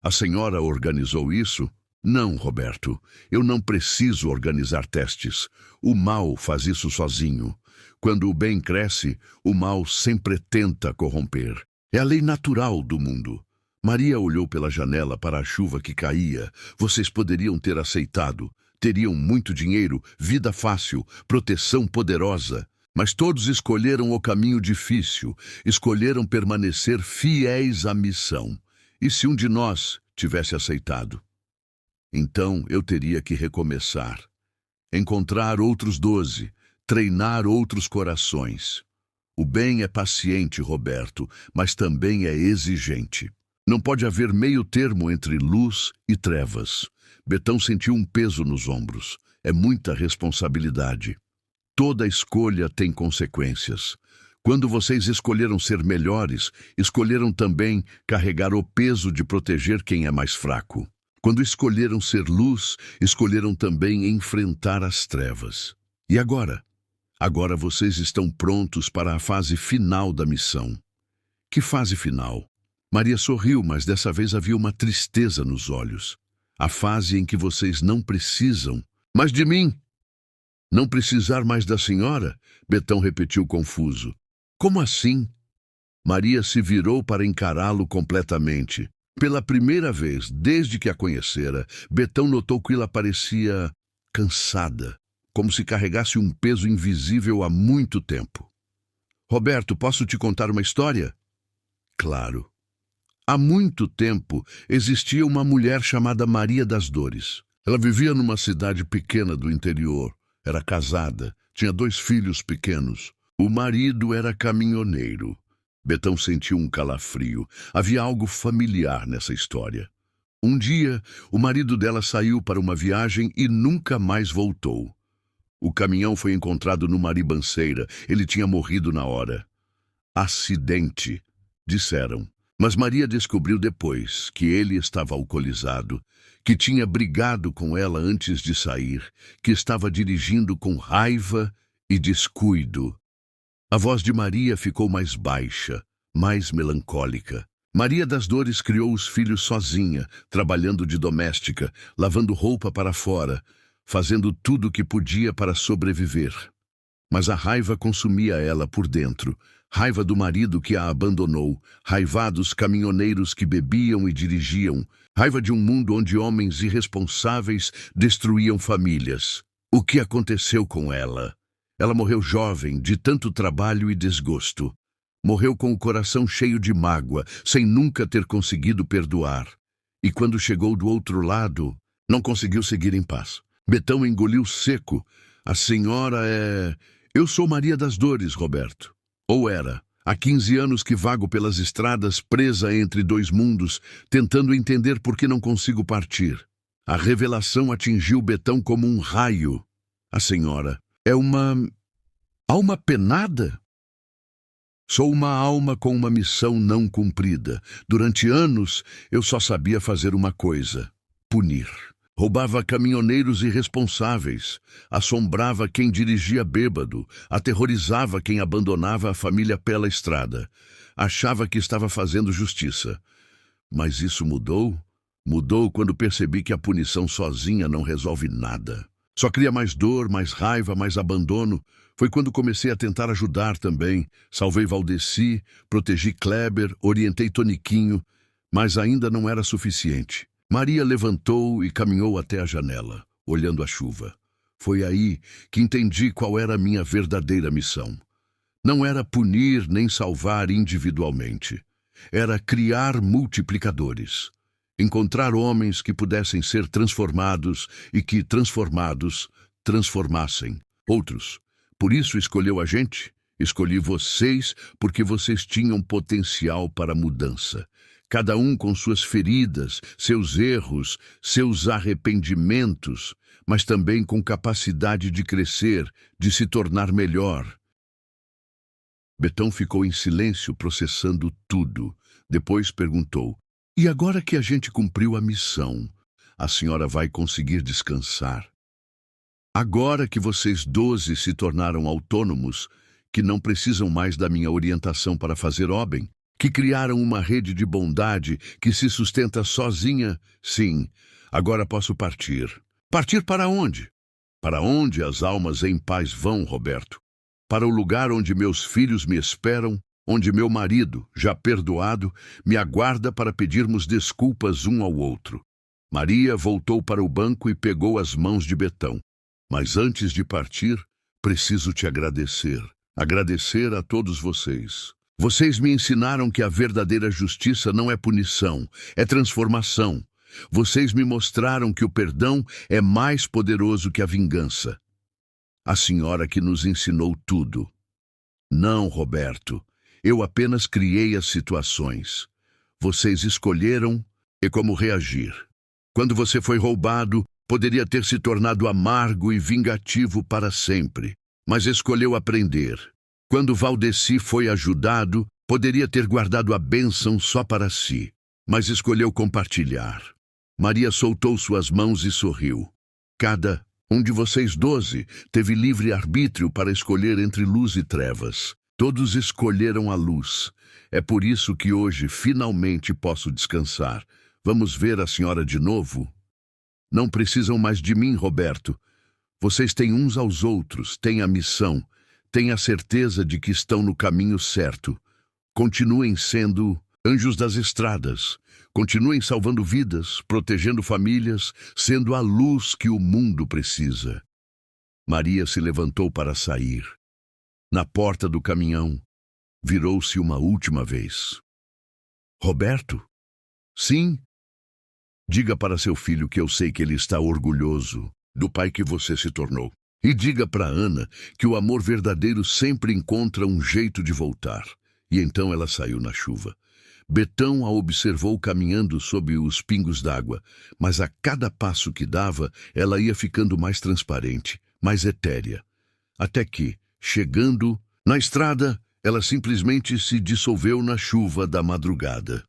A senhora organizou isso? Não, Roberto. Eu não preciso organizar testes. O mal faz isso sozinho. Quando o bem cresce, o mal sempre tenta corromper. É a lei natural do mundo. Maria olhou pela janela para a chuva que caía. Vocês poderiam ter aceitado. Teriam muito dinheiro, vida fácil, proteção poderosa. Mas todos escolheram o caminho difícil. Escolheram permanecer fiéis à missão. E se um de nós tivesse aceitado? Então eu teria que recomeçar. Encontrar outros 12, treinar outros corações. O bem é paciente, Roberto, mas também é exigente. Não pode haver meio termo entre luz e trevas. Betão sentiu um peso nos ombros. É muita responsabilidade. Toda escolha tem consequências. Quando vocês escolheram ser melhores, escolheram também carregar o peso de proteger quem é mais fraco. Quando escolheram ser luz, escolheram também enfrentar as trevas. E agora? Agora vocês estão prontos para a fase final da missão. Que fase final? Maria sorriu, mas dessa vez havia uma tristeza nos olhos. A fase em que vocês não precisam mais de mim. Não precisar mais da senhora? Betão repetiu confuso. Como assim? Maria se virou para encará-lo completamente. Pela primeira vez, desde que a conhecera, Betão notou que ela parecia cansada, como se carregasse um peso invisível há muito tempo. Roberto, posso te contar uma história? Claro. Há muito tempo existia uma mulher chamada Maria das Dores. Ela vivia numa cidade pequena do interior. Era casada, tinha 2 filhos pequenos. O marido era caminhoneiro. Betão sentiu um calafrio. Havia algo familiar nessa história. Um dia, o marido dela saiu para uma viagem e nunca mais voltou. O caminhão foi encontrado numa ribanceira. Ele tinha morrido na hora. Acidente, disseram. Mas Maria descobriu depois que ele estava alcoolizado, que tinha brigado com ela antes de sair, que estava dirigindo com raiva e descuido. A voz de Maria ficou mais baixa, mais melancólica. Maria das Dores criou os filhos sozinha, trabalhando de doméstica, lavando roupa para fora, fazendo tudo o que podia para sobreviver. Mas a raiva consumia ela por dentro. Raiva do marido que a abandonou, raiva dos caminhoneiros que bebiam e dirigiam, raiva de um mundo onde homens irresponsáveis destruíam famílias. O que aconteceu com ela? Ela morreu jovem, de tanto trabalho e desgosto. Morreu com o coração cheio de mágoa, sem nunca ter conseguido perdoar. E quando chegou do outro lado, não conseguiu seguir em paz. Betão engoliu seco. A senhora é... Eu sou Maria das Dores, Roberto. Ou era. Há 15 anos que vago pelas estradas, presa entre 2 mundos, tentando entender por que não consigo partir. A revelação atingiu Betão como um raio. A senhora é uma alma penada? Sou uma alma com uma missão não cumprida. Durante anos, eu só sabia fazer uma coisa: punir. Roubava caminhoneiros irresponsáveis, assombrava quem dirigia bêbado, aterrorizava quem abandonava a família pela estrada. Achava que estava fazendo justiça. Mas isso mudou? Mudou quando percebi que a punição sozinha não resolve nada. Só cria mais dor, mais raiva, mais abandono. Foi quando comecei a tentar ajudar também. Salvei Valdeci, protegi Kleber, orientei Toniquinho, mas ainda não era suficiente. Maria levantou e caminhou até a janela, olhando a chuva. Foi aí que entendi qual era a minha verdadeira missão. Não era punir nem salvar individualmente. Era criar multiplicadores. Encontrar homens que pudessem ser transformados e que, transformados, transformassem outros. Por isso escolheu a gente, escolhi vocês porque vocês tinham potencial para mudança. Cada um com suas feridas, seus erros, seus arrependimentos, mas também com capacidade de crescer, de se tornar melhor. Betão ficou em silêncio, processando tudo. Depois perguntou: "E agora que a gente cumpriu a missão, a senhora vai conseguir descansar? Agora que vocês 12 se tornaram autônomos, que não precisam mais da minha orientação para fazer o bem, que criaram uma rede de bondade que se sustenta sozinha, sim, agora posso partir. Partir para onde? Para onde as almas em paz vão, Roberto? Para o lugar onde meus filhos me esperam, onde meu marido, já perdoado, me aguarda para pedirmos desculpas um ao outro." Maria voltou para o banco e pegou as mãos de Betão. "Mas antes de partir, preciso te agradecer. Agradecer a todos vocês. Vocês me ensinaram que a verdadeira justiça não é punição, é transformação. Vocês me mostraram que o perdão é mais poderoso que a vingança. A senhora que nos ensinou tudo." "Não, Roberto. Eu apenas criei as situações. Vocês escolheram e como reagir. Quando você foi roubado, poderia ter se tornado amargo e vingativo para sempre, mas escolheu aprender. Quando Valdeci foi ajudado, poderia ter guardado a bênção só para si, mas escolheu compartilhar." Maria soltou suas mãos e sorriu. "Cada um de vocês 12 teve livre arbítrio para escolher entre luz e trevas. Todos escolheram a luz. É por isso que hoje finalmente posso descansar. Vamos ver a senhora de novo?" "Não precisam mais de mim, Roberto. Vocês têm uns aos outros, têm a missão, têm a certeza de que estão no caminho certo. Continuem sendo anjos das estradas. Continuem salvando vidas, protegendo famílias, sendo a luz que o mundo precisa." Maria se levantou para sair. Na porta do caminhão, virou-se uma última vez. "Roberto?" "Sim?" "Diga para seu filho que eu sei que ele está orgulhoso do pai que você se tornou. E diga para Ana que o amor verdadeiro sempre encontra um jeito de voltar." E então ela saiu na chuva. Betão a observou caminhando sob os pingos d'água, mas a cada passo que dava, ela ia ficando mais transparente, mais etérea. Até que, chegando na estrada, ela simplesmente se dissolveu na chuva da madrugada.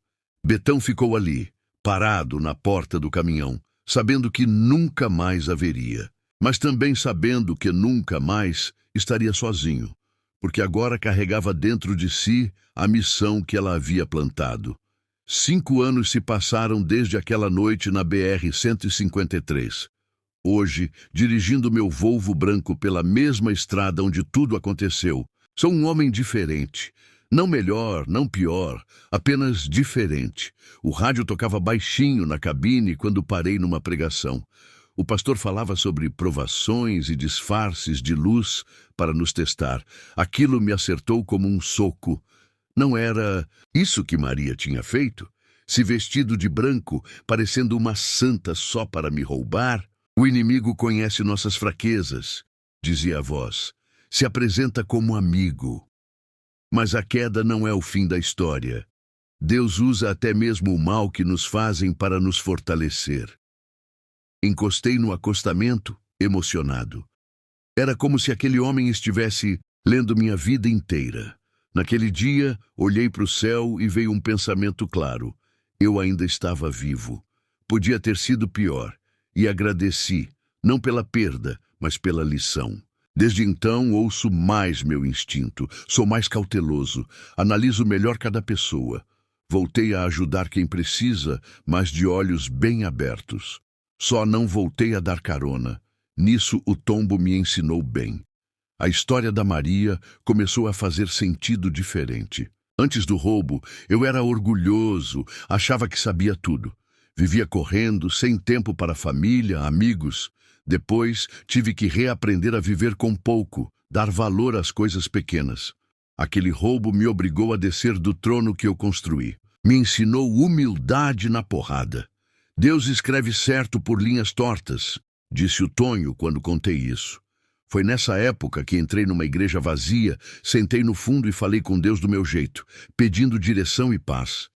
Betão ficou ali, parado na porta do caminhão, sabendo que nunca mais haveria, mas também sabendo que nunca mais estaria sozinho, porque agora carregava dentro de si a missão que ela havia plantado. 5 anos se passaram desde aquela noite na BR-153. Hoje, dirigindo meu Volvo branco pela mesma estrada onde tudo aconteceu, sou um homem diferente. Não melhor, não pior, apenas diferente. O rádio tocava baixinho na cabine quando parei numa pregação. O pastor falava sobre provações e disfarces de luz para nos testar. Aquilo me acertou como um soco. Não era isso que Maria tinha feito? Se vestido de branco, parecendo uma santa só para me roubar? "O inimigo conhece nossas fraquezas", dizia a voz. "Se apresenta como amigo." Mas a queda não é o fim da história. Deus usa até mesmo o mal que nos fazem para nos fortalecer. Encostei no acostamento, emocionado. Era como se aquele homem estivesse lendo minha vida inteira. Naquele dia, olhei para o céu e veio um pensamento claro. Eu ainda estava vivo. Podia ter sido pior. E agradeci, não pela perda, mas pela lição. Desde então, ouço mais meu instinto, sou mais cauteloso, analiso melhor cada pessoa. Voltei a ajudar quem precisa, mas de olhos bem abertos. Só não voltei a dar carona. Nisso o tombo me ensinou bem. A história da Maria começou a fazer sentido diferente. Antes do roubo, eu era orgulhoso, achava que sabia tudo. Vivia correndo, sem tempo para família, amigos. Depois, tive que reaprender a viver com pouco, dar valor às coisas pequenas. Aquele roubo me obrigou a descer do trono que eu construí. Me ensinou humildade na porrada. Deus escreve certo por linhas tortas, disse o Tonho quando contei isso. Foi nessa época que entrei numa igreja vazia, sentei no fundo e falei com Deus do meu jeito, pedindo direção e paz.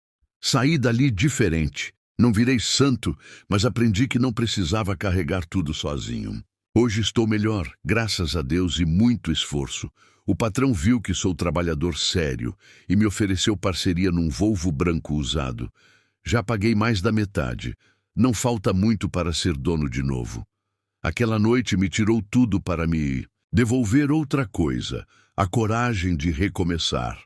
Saí dali diferente. Não virei santo, mas aprendi que não precisava carregar tudo sozinho. Hoje estou melhor, graças a Deus e muito esforço. O patrão viu que sou trabalhador sério e me ofereceu parceria num Volvo branco usado. Já paguei mais da metade. Não falta muito para ser dono de novo. Aquela noite me tirou tudo para me devolver outra coisa, a coragem de recomeçar.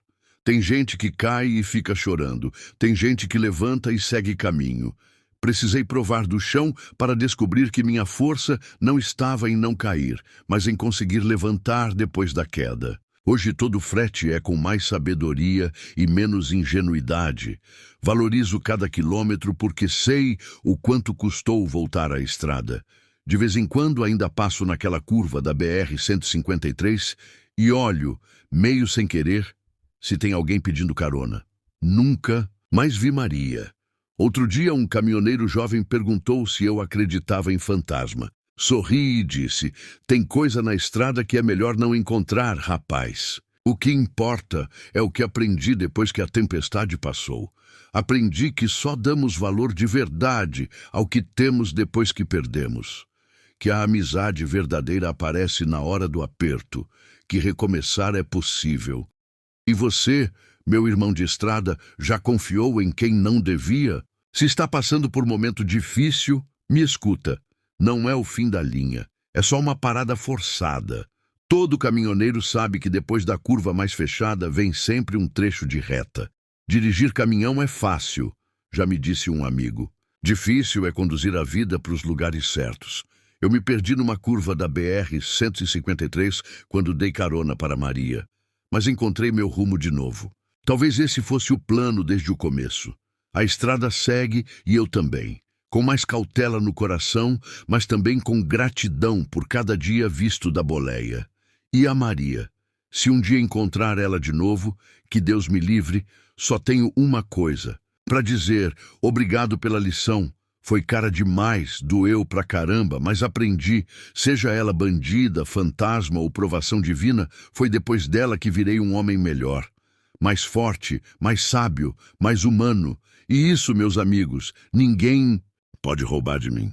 Tem gente que cai e fica chorando, tem gente que levanta e segue caminho. Precisei provar do chão para descobrir que minha força não estava em não cair, mas em conseguir levantar depois da queda. Hoje todo frete é com mais sabedoria e menos ingenuidade. Valorizo cada quilômetro porque sei o quanto custou voltar à estrada. De vez em quando ainda passo naquela curva da BR-153 e olho, meio sem querer, se tem alguém pedindo carona. Nunca mais vi Maria. Outro dia um caminhoneiro jovem perguntou se eu acreditava em fantasma. Sorri e disse, tem coisa na estrada que é melhor não encontrar, rapaz. O que importa é o que aprendi depois que a tempestade passou. Aprendi que só damos valor de verdade ao que temos depois que perdemos. Que a amizade verdadeira aparece na hora do aperto, que recomeçar é possível. E você, meu irmão de estrada, já confiou em quem não devia? Se está passando por momento difícil, me escuta. Não é o fim da linha, é só uma parada forçada. Todo caminhoneiro sabe que depois da curva mais fechada vem sempre um trecho de reta. Dirigir caminhão é fácil, já me disse um amigo. Difícil é conduzir a vida para os lugares certos. Eu me perdi numa curva da BR-153 quando dei carona para Maria. Mas encontrei meu rumo de novo. Talvez esse fosse o plano desde o começo. A estrada segue e eu também. Com mais cautela no coração, mas também com gratidão por cada dia visto da boleia. E a Maria? Se um dia encontrar ela de novo, que Deus me livre, só tenho uma coisa. Para dizer, obrigado pela lição. Foi cara demais, doeu pra caramba, mas aprendi. Seja ela bandida, fantasma ou provação divina, foi depois dela que virei um homem melhor. Mais forte, mais sábio, mais humano. E isso, meus amigos, ninguém pode roubar de mim.